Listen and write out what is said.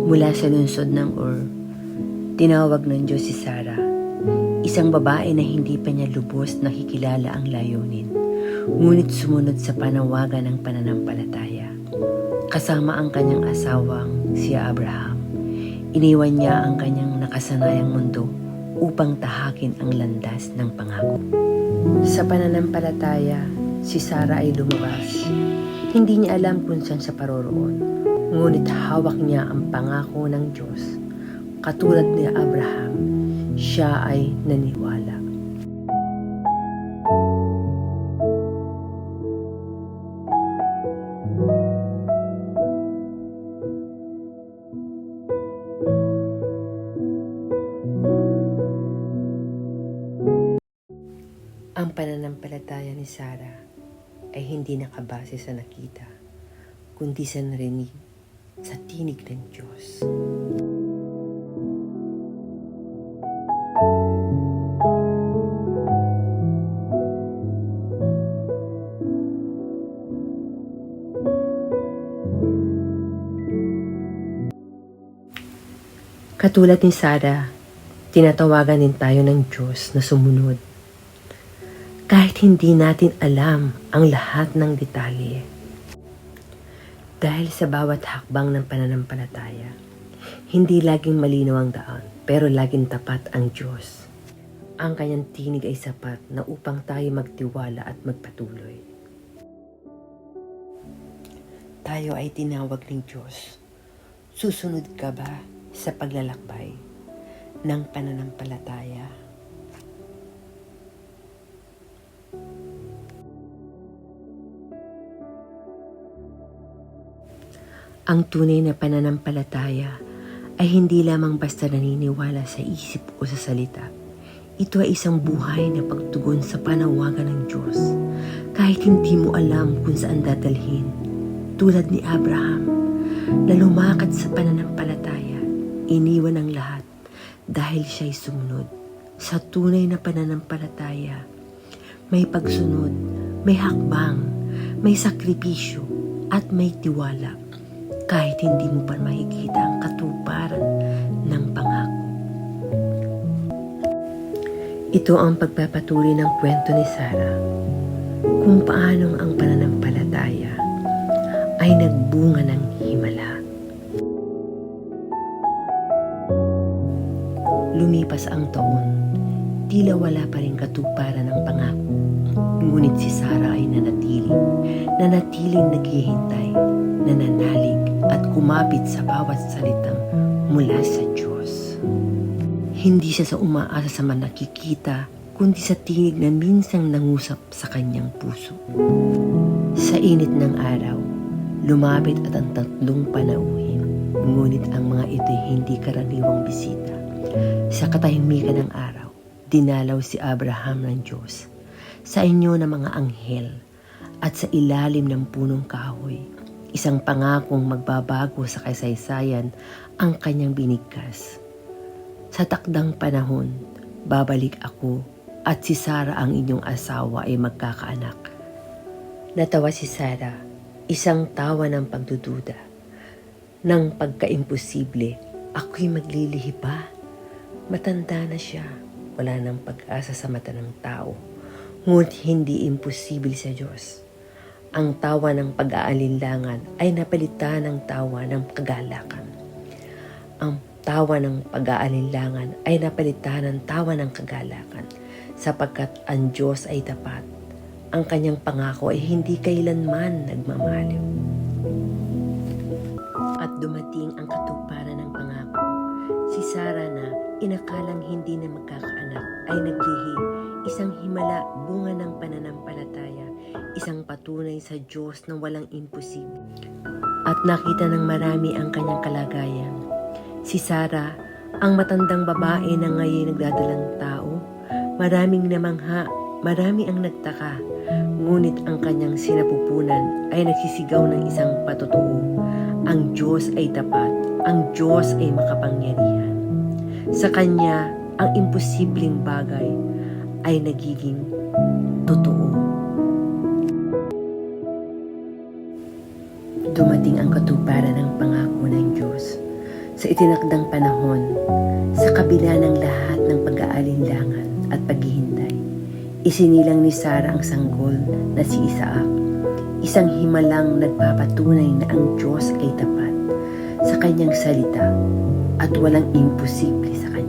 Mula sa lungsod ng Ur, tinawag ng Diyos si Sara, isang babae na hindi pa niya lubos nakikilala ang layunin, ngunit sumunod sa panawagan ng pananampalataya. Kasama ang kanyang asawang si Abraham, iniwan niya ang kanyang nakasanayang mundo upang tahakin ang landas ng pangako. Sa pananampalataya, si Sara ay lumabas. Hindi niya alam kung saan siya paroroon, ngunit hawak niya ang pangako ng Diyos. Katulad ni Abraham, siya ay naniwala. Ang pananampalataya ni Sara ay hindi nakabase sa nakita, kundi sa narinig, sa tinig ng Diyos. Katulad ni Sara, tinatawagan din tayo ng Diyos na sumunod. Kahit hindi natin alam ang lahat ng detalye. Dahil sa bawat hakbang ng pananampalataya, hindi laging malinaw ang daan, pero laging tapat ang Diyos. Ang kanyang tinig ay sapat na upang tayo magtiwala at magpatuloy. Tayo ay tinawag ng Diyos. Susunod ka ba sa paglalakbay ng pananampalataya? Ang tunay na pananampalataya ay hindi lamang basta naniniwala sa isip o sa salita. Ito ay isang buhay na pagtugon sa panawagan ng Diyos. Kahit hindi mo alam kung saan dadalhin, tulad ni Abraham, na lumakad sa pananampalataya, iniwan ang lahat dahil siya'y sumunod. Sa tunay na pananampalataya, may pagsunod, may hakbang, may sakripisyo, at may tiwala. Kahit hindi mo pa makikita ang katuparan ng pangako. Ito ang pagpapatuloy ng kwento ni Sara kung paanong ang pananampalataya ay nagbunga ng himala. Lumipas ang taon, tila wala pa rin katuparan ng pangako. Ngunit si Sara ay nanatiling naghihintay, nananalig at kumapit sa bawat salitang mula sa Diyos. Hindi siya sa umaasa sa nakikita, kundi sa tinig na minsang nangusap sa kanyang puso. Sa init ng araw, lumapit at ang tatlong panauhin, ngunit ang mga ito hindi karaniwang bisita. Sa katahimikan ng araw, dinalaw si Abraham ng Diyos. Sa inyo na mga anghel at sa ilalim ng punong kahoy, isang pangakong magbabago sa kasaysayan ang kanyang binigkas. Sa takdang panahon, babalik ako at si Sara ang inyong asawa ay magkakaanak. Natawa si Sara, isang tawa ng pagdududa. Nang pagkaimposible, ako'y maglilihi pa. Matanda na siya, wala nang pag-asa sa mata ng tao. Ngunit hindi imposible sa Diyos. Ang tawa ng pag-aalinlangan ay napalitan ng tawa ng kagalakan. Ang tawa ng pag-aalinlangan ay napalitan ng tawa ng kagalakan, sapagkat ang Diyos ay tapat. Ang kanyang pangako ay hindi kailanman nagmamaliw. At dumating ang katuparan ng pangako. Si Sara na inakalang hindi na magkakaanak ay naglihi, isang himala, bunga ng pananampalataya, isang patunay sa Diyos na walang imposible. At nakita ng marami ang kanyang kalagayan. Si Sara, ang matandang babae na ngayon nagdadalang tao, maraming namangha, marami ang nagtaka, ngunit ang kanyang sinapupunan ay nagsisigaw ng isang patotoo. Ang Diyos ay tapat, ang Diyos ay makapangyarihan. Sa Kanya, ang imposibleng bagay ay nagiging totoo. Dumating ang katuparan ng pangako ng Diyos. Sa itinakdang panahon, sa kabila ng lahat ng pag-aalinlangan at paghihintay, isinilang ni Sarah ang sanggol na si Isaac, isang himalang nagpapatunay na ang Diyos ay tapat sa kanyang salita at walang imposible sa kanya.